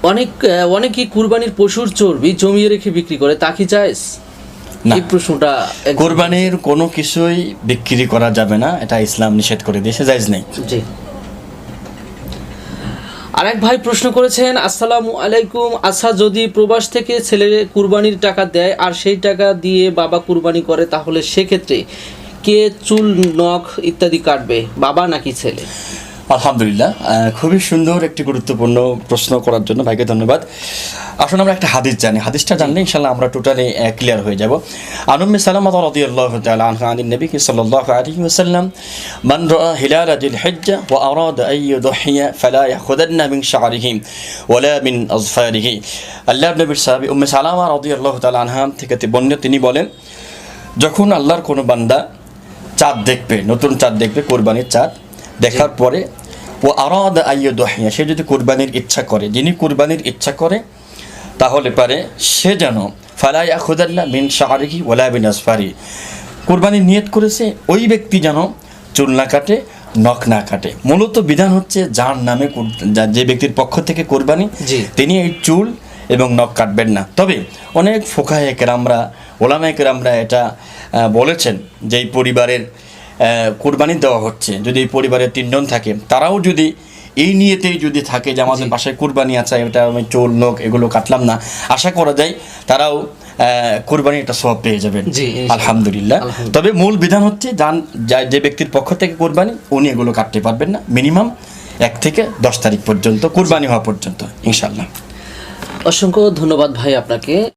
অনেকেই কুরবানির পশুর চর্বি জমিয়ে রেখে বিক্রি করে, তা কি জায়েজ? না, এই প্রশ্নটা কোরবানির কোনো কিছুই বিক্রি করা যাবে না, এটা ইসলাম নিষেধ করে দিয়েছে, জায়েজ নেই। জি। আরেক ভাই প্রশ্ন করেছেন, আসসালামু আলাইকুম, আচ্ছা যদি প্রবাস থেকে ছেলে কুরবানির টাকা দেয় আর সেই টাকা দিয়ে বাবা কুরবানি করে, তাহলে সেক্ষেত্রে কে চুল নখ ইত্যাদি কাটবে, বাবা নাকি ছেলে? আলহামদুলিল্লাহ, খুবই সুন্দর একটি গুরুত্বপূর্ণ প্রশ্ন করার জন্য ভাইকে ধন্যবাদ। আসুন আমরা একটা হাদিস জানি, হাদিসটা জানলে ইনশাআল্লাহ আমরা টোটালি ক্লিয়ার হয়ে যাব। আন উম্মে সালামা রাদিয়াল্লাহু তাআলা আনহা আন নবী সাল্লাল্লাহু আলাইহি ওয়াসাল্লাম, মান রাআ হিলাল যিল হিজ্জা ওয়া আরাদা আন ইউদহিয়া ফালা ইয়াখুদান্না মিন শা'রিহি ওয়ালা মিন আযফারিহি। আল্লাহর নবীর সাহাবী উম্মে সালামা রাদিয়াল্লাহু তাআলা আনহা থেকে বর্ণিত, তিনি বলেন, যখন আল্লাহর কোনো বান্দা চাঁদ দেখবে, নতুন চাঁদ দেখবে, কুরবানির চাঁদ দেখার পরে, ও আরাদা আন ইউদহিয়া, সে যদি কুরবানির ইচ্ছা করে, যিনি কুরবানির ইচ্ছা করে, তাহলে পারে সে যেন ফালা ইয়াখুদান্না মিন শা'রিহি ওয়ালা মিন আযফারিহি, কুরবানির নিয়ত করেছে ওই ব্যক্তি যেন চুল না কাটে, নখ না কাটে। মূলত বিধান হচ্ছে যার নামে যে ব্যক্তির পক্ষ থেকে কুরবানি, তিনি এই চুল এবং নখ কাটবেন না। তবে অনেক ফুকাহে কেরামরা, ওলামায়ে কেরামরা এটা বলেছেন যে এই পরিবারের কুরবানি দেওয়া হচ্ছে, যদি এই পরিবারের 3 জন থাকে, তারাও যদি এই নিয়েতেই যদি থাকে যে আমাদের বাসায় কুরবানি আছে, এটা আমি চুল নখ এগুলো কাটলাম না, আশা করা যায় তারাও কুরবানির একটা সওয়াব পেয়ে যাবেন আলহামদুলিল্লাহ। তবে মূল বিধান হচ্ছে যে ব্যক্তির পক্ষ থেকে কুরবানি, উনি এগুলো কাটতে পারবেন না, মিনিমাম 1 থেকে 10 তারিখ পর্যন্ত, কুরবানি হওয়া পর্যন্ত ইনশাআল্লাহ। অসংখ্য ধন্যবাদ ভাই আপনাকে।